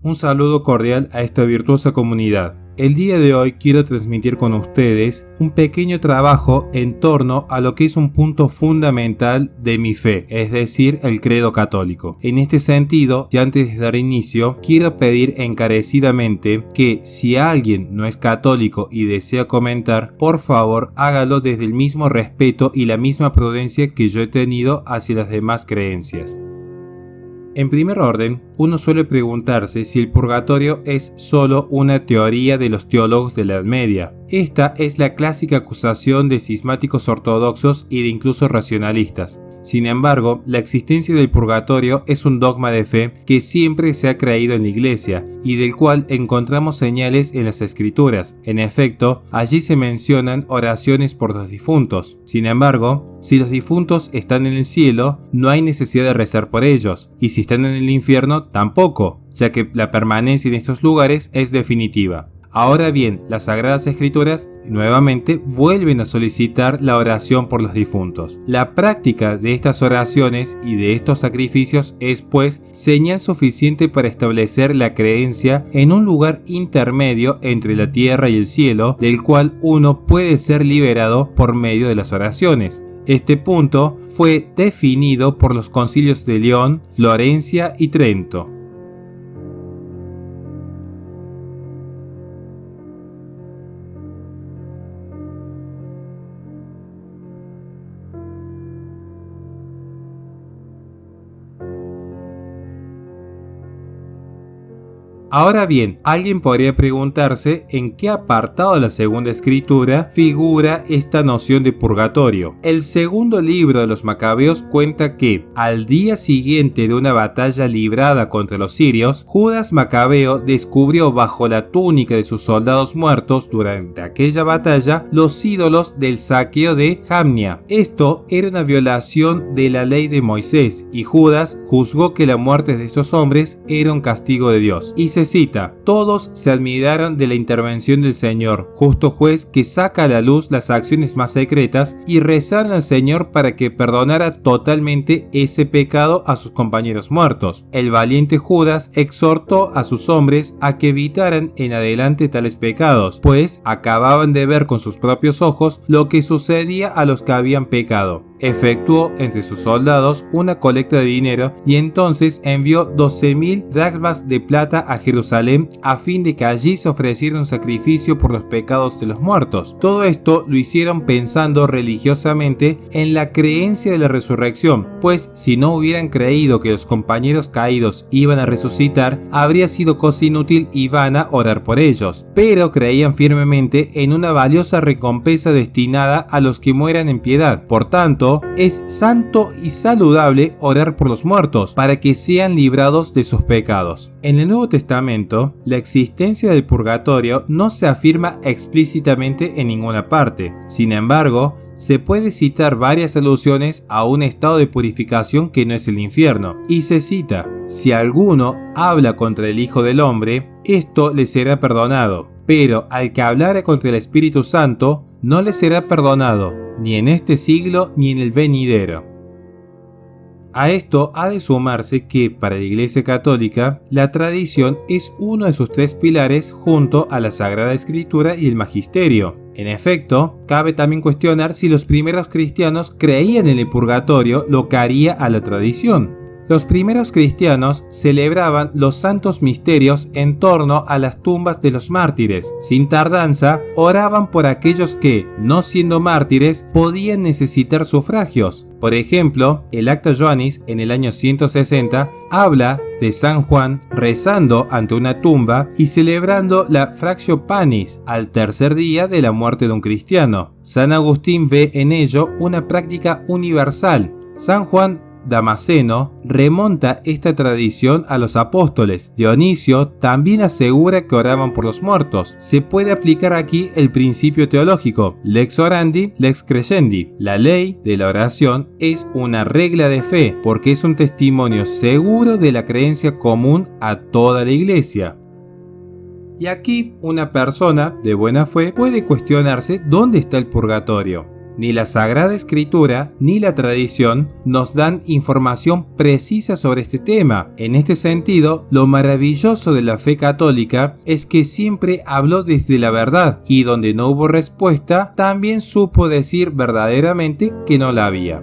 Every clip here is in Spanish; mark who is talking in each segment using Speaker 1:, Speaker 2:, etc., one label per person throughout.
Speaker 1: Un saludo cordial a esta virtuosa comunidad. El día de hoy quiero transmitir con ustedes un pequeño trabajo en torno a lo que es un punto fundamental de mi fe, es decir, el credo católico. En este sentido, ya antes de dar inicio, quiero pedir encarecidamente que si alguien no es católico y desea comentar, por favor hágalo desde el mismo respeto y la misma prudencia que yo he tenido hacia las demás creencias. En primer orden, uno suele preguntarse si el purgatorio es solo una teoría de los teólogos de la Edad Media. Esta es la clásica acusación de cismáticos ortodoxos y de incluso racionalistas. Sin embargo, la existencia del purgatorio es un dogma de fe que siempre se ha creído en la Iglesia y del cual encontramos señales en las Escrituras. En efecto, allí se mencionan oraciones por los difuntos. Sin embargo, si los difuntos están en el cielo, no hay necesidad de rezar por ellos, y si están en el infierno, tampoco, ya que la permanencia en estos lugares es definitiva. Ahora bien, las Sagradas Escrituras nuevamente vuelven a solicitar la oración por los difuntos. La práctica de estas oraciones y de estos sacrificios es, pues, señal suficiente para establecer la creencia en un lugar intermedio entre la tierra y el cielo, del cual uno puede ser liberado por medio de las oraciones. Este punto fue definido por los concilios de León, Florencia y Trento. Ahora bien, alguien podría preguntarse en qué apartado de la segunda escritura figura esta noción de purgatorio. El segundo libro de los Macabeos cuenta que, al día siguiente de una batalla librada contra los sirios, Judas Macabeo descubrió bajo la túnica de sus soldados muertos durante aquella batalla los ídolos del saqueo de Jamnia. Esto era una violación de la ley de Moisés, y Judas juzgó que la muerte de estos hombres era un castigo de Dios. Y se cita: todos se admiraron de la intervención del Señor, justo juez que saca a la luz las acciones más secretas, y rezaron al Señor para que perdonara totalmente ese pecado a sus compañeros muertos. El valiente Judas exhortó a sus hombres a que evitaran en adelante tales pecados, pues acababan de ver con sus propios ojos lo que sucedía a los que habían pecado. Efectuó entre sus soldados una colecta de dinero y entonces envió 12.000 dracmas de plata a Jerusalén a fin de que allí se ofreciera un sacrificio por los pecados de los muertos. Todo esto lo hicieron pensando religiosamente en la creencia de la resurrección, pues si no hubieran creído que los compañeros caídos iban a resucitar, habría sido cosa inútil y vana orar por ellos. Pero creían firmemente en una valiosa recompensa destinada a los que mueran en piedad. Por tanto, es santo y saludable orar por los muertos para que sean librados de sus pecados. En el Nuevo Testamento, la existencia del purgatorio no se afirma explícitamente en ninguna parte. Sin embargo, se puede citar varias alusiones a un estado de purificación que no es el infierno. Y se cita: si alguno habla contra el Hijo del Hombre, esto le será perdonado. Pero al que hablara contra el Espíritu Santo, no le será perdonado, ni en este siglo ni en el venidero. A esto ha de sumarse que, para la Iglesia Católica, la tradición es uno de sus tres pilares junto a la Sagrada Escritura y el Magisterio. En efecto, cabe también cuestionar si los primeros cristianos creían en el purgatorio, lo que haría a la tradición. Los primeros cristianos celebraban los santos misterios en torno a las tumbas de los mártires. Sin tardanza, oraban por aquellos que, no siendo mártires, podían necesitar sufragios. Por ejemplo, el Acta Joannis, en el año 160, habla de San Juan rezando ante una tumba y celebrando la Fractio Panis al tercer día de la muerte de un cristiano. San Agustín ve en ello una práctica universal. San Juan Damasceno remonta esta tradición a los apóstoles. Dionisio también asegura que oraban por los muertos. Se puede aplicar aquí el principio teológico: lex orandi, lex credendi. La ley de la oración es una regla de fe porque es un testimonio seguro de la creencia común a toda la Iglesia. Y aquí una persona de buena fe puede cuestionarse dónde está el purgatorio. Ni la Sagrada Escritura ni la tradición nos dan información precisa sobre este tema. En este sentido, lo maravilloso de la fe católica es que siempre habló desde la verdad, y donde no hubo respuesta, también supo decir verdaderamente que no la había.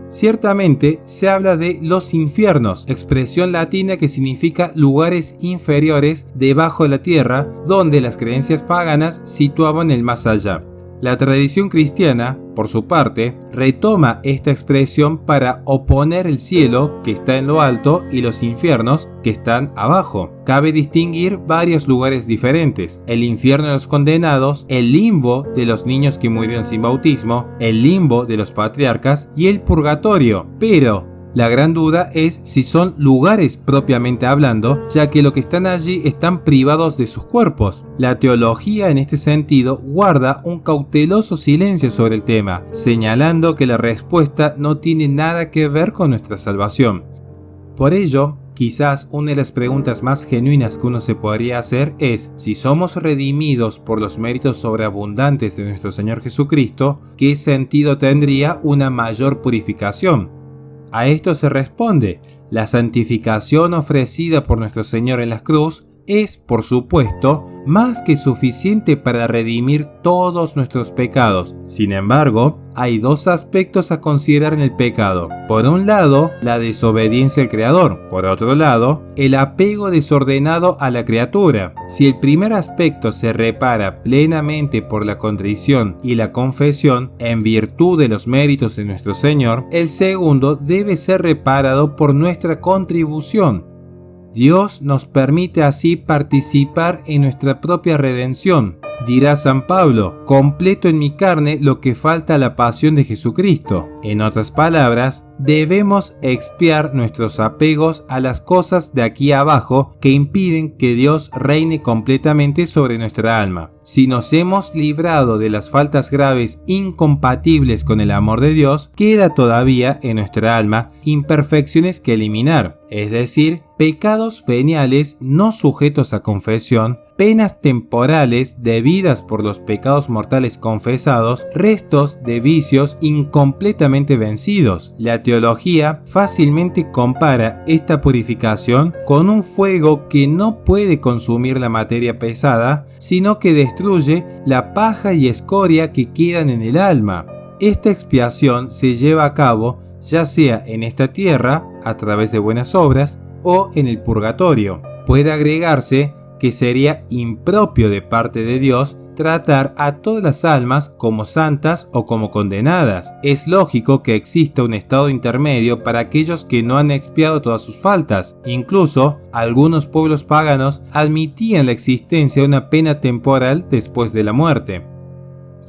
Speaker 1: Ciertamente se habla de los infiernos, expresión latina que significa lugares inferiores debajo de la tierra, donde las creencias paganas situaban el más allá. La tradición cristiana, por su parte, retoma esta expresión para oponer el cielo, que está en lo alto, y los infiernos, que están abajo. Cabe distinguir varios lugares diferentes: el infierno de los condenados, el limbo de los niños que murieron sin bautismo, el limbo de los patriarcas y el purgatorio. Pero la gran duda es si son lugares propiamente hablando, ya que los que están allí están privados de sus cuerpos. La teología en este sentido guarda un cauteloso silencio sobre el tema, señalando que la respuesta no tiene nada que ver con nuestra salvación. Por ello, quizás una de las preguntas más genuinas que uno se podría hacer es: si somos redimidos por los méritos sobreabundantes de nuestro Señor Jesucristo, ¿qué sentido tendría una mayor purificación? A esto se responde: la santificación ofrecida por nuestro Señor en la cruz es, por supuesto, más que suficiente para redimir todos nuestros pecados. Sin embargo, hay dos aspectos a considerar en el pecado. Por un lado, la desobediencia al Creador. Por otro lado, el apego desordenado a la criatura. Si el primer aspecto se repara plenamente por la contrición y la confesión, en virtud de los méritos de nuestro Señor, el segundo debe ser reparado por nuestra contribución. Dios nos permite así participar en nuestra propia redención. Dirá San Pablo: completo en mi carne lo que falta a la pasión de Jesucristo. En otras palabras, debemos expiar nuestros apegos a las cosas de aquí abajo que impiden que Dios reine completamente sobre nuestra alma. Si nos hemos librado de las faltas graves incompatibles con el amor de Dios, queda todavía en nuestra alma imperfecciones que eliminar, es decir, pecados veniales no sujetos a confesión, penas temporales debidas por los pecados mortales confesados, restos de vicios incompletamente vencidos. La teología fácilmente compara esta purificación con un fuego que no puede consumir la materia pesada, sino que destruye la paja y escoria que quedan en el alma. Esta expiación se lleva a cabo ya sea en esta tierra, a través de buenas obras, o en el purgatorio. Puede agregarse que sería impropio de parte de Dios tratar a todas las almas como santas o como condenadas. Es lógico que exista un estado intermedio para aquellos que no han expiado todas sus faltas. Incluso, algunos pueblos paganos admitían la existencia de una pena temporal después de la muerte.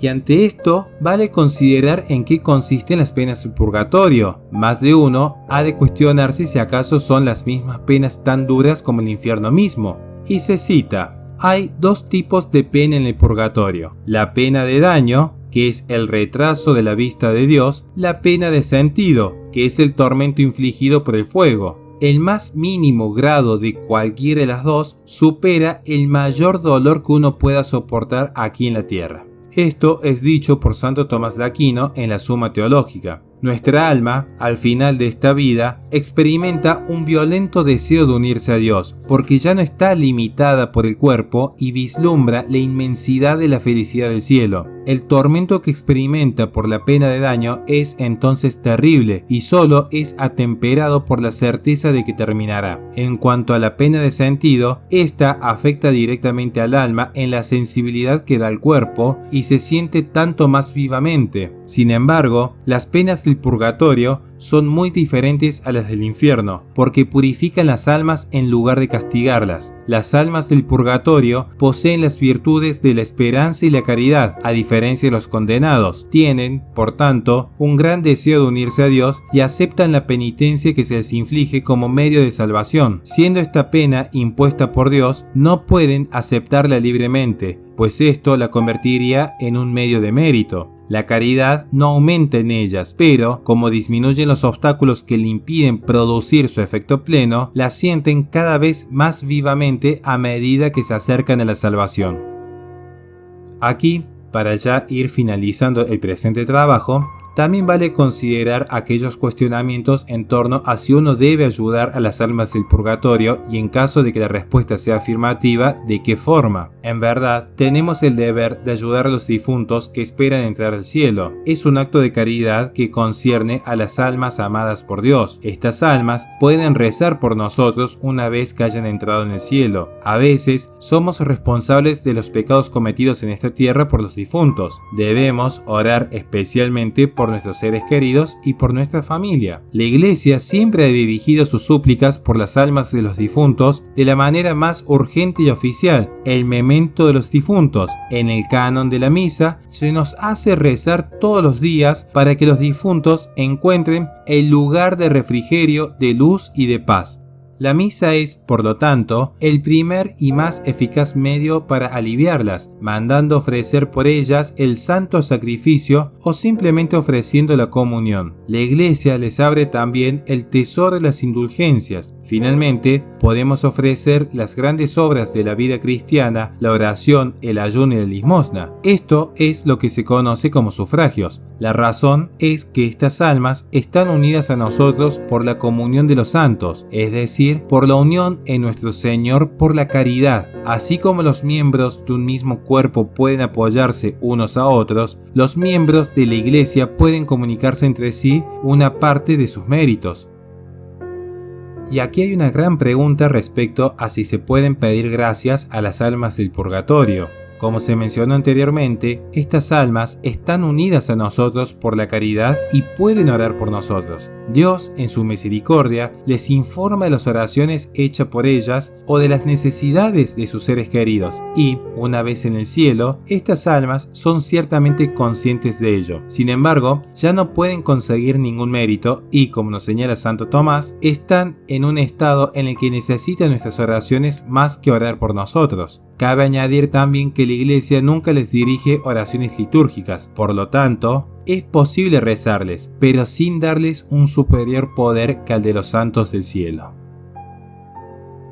Speaker 1: Y ante esto, vale considerar en qué consisten las penas del purgatorio. Más de uno ha de cuestionarse si acaso son las mismas penas tan duras como el infierno mismo. Y se cita: hay dos tipos de pena en el purgatorio: la pena de daño, que es el retraso de la vista de Dios; la pena de sentido, que es el tormento infligido por el fuego. El más mínimo grado de cualquiera de las dos supera el mayor dolor que uno pueda soportar aquí en la tierra. Esto es dicho por Santo Tomás de Aquino en la Suma Teológica. Nuestra alma, al final de esta vida, experimenta un violento deseo de unirse a Dios, porque ya no está limitada por el cuerpo y vislumbra la inmensidad de la felicidad del cielo. El tormento que experimenta por la pena de daño es entonces terrible y solo es atemperado por la certeza de que terminará. En cuanto a la pena de sentido, esta afecta directamente al alma en la sensibilidad que da al cuerpo y se siente tanto más vivamente. Sin embargo, las penas del purgatorio son muy diferentes a las del infierno, porque purifican las almas en lugar de castigarlas. Las almas del purgatorio poseen las virtudes de la esperanza y la caridad, a diferencia de los condenados. Tienen, por tanto, un gran deseo de unirse a Dios y aceptan la penitencia que se les inflige como medio de salvación. Siendo esta pena impuesta por Dios, no pueden aceptarla libremente, pues esto la convertiría en un medio de mérito. La caridad no aumenta en ellas, pero como disminuyen los obstáculos que le impiden producir su efecto pleno, la sienten cada vez más vivamente a medida que se acercan a la salvación. Aquí Para ya ir finalizando el presente trabajo, también vale considerar aquellos cuestionamientos en torno a si uno debe ayudar a las almas del purgatorio y, en caso de que la respuesta sea afirmativa, de qué forma. En verdad, tenemos el deber de ayudar a los difuntos que esperan entrar al cielo. Es un acto de caridad que concierne a las almas amadas por Dios. Estas almas pueden rezar por nosotros una vez que hayan entrado en el cielo. A veces, somos responsables de los pecados cometidos en esta tierra por los difuntos. Debemos orar especialmente por nuestros seres queridos y por nuestra familia. La Iglesia siempre ha dirigido sus súplicas por las almas de los difuntos de la manera más urgente y oficial, el memento de los difuntos. En el canon de la misa se nos hace rezar todos los días para que los difuntos encuentren el lugar de refrigerio, de luz y de paz. La misa es, por lo tanto, el primer y más eficaz medio para aliviarlas, mandando ofrecer por ellas el santo sacrificio o simplemente ofreciendo la comunión. La Iglesia les abre también el tesoro de las indulgencias. Finalmente, podemos ofrecer las grandes obras de la vida cristiana, la oración, el ayuno y la limosna. Esto es lo que se conoce como sufragios. La razón es que estas almas están unidas a nosotros por la comunión de los santos, es decir, por la unión en nuestro Señor por la caridad. Así como los miembros de un mismo cuerpo pueden apoyarse unos a otros, los miembros de la Iglesia pueden comunicarse entre sí una parte de sus méritos. Y aquí hay una gran pregunta respecto a si se pueden pedir gracias a las almas del purgatorio. Como se mencionó anteriormente, estas almas están unidas a nosotros por la caridad y pueden orar por nosotros. Dios, en su misericordia, les informa de las oraciones hechas por ellas o de las necesidades de sus seres queridos, y, una vez en el cielo, estas almas son ciertamente conscientes de ello. Sin embargo, ya no pueden conseguir ningún mérito y, como nos señala Santo Tomás, están en un estado en el que necesitan nuestras oraciones más que orar por nosotros. Cabe añadir también que la Iglesia nunca les dirige oraciones litúrgicas, por lo tanto, es posible rezarles, pero sin darles un superior poder que al de los santos del cielo.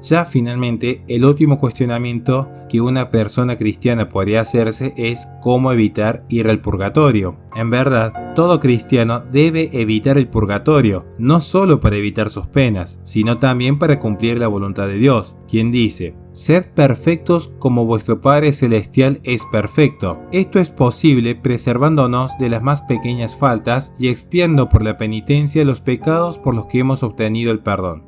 Speaker 1: Ya finalmente, el último cuestionamiento que una persona cristiana podría hacerse es cómo evitar ir al purgatorio. En verdad, todo cristiano debe evitar el purgatorio, no solo para evitar sus penas, sino también para cumplir la voluntad de Dios, quien dice: «Sed perfectos como vuestro Padre Celestial es perfecto». Esto es posible preservándonos de las más pequeñas faltas y expiando por la penitencia los pecados por los que hemos obtenido el perdón.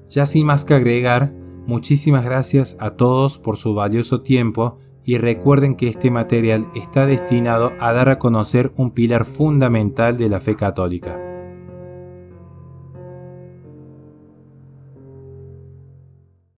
Speaker 1: Ya sin más que agregar, muchísimas gracias a todos por su valioso tiempo y recuerden que este material está destinado a dar a conocer un pilar fundamental de la fe católica.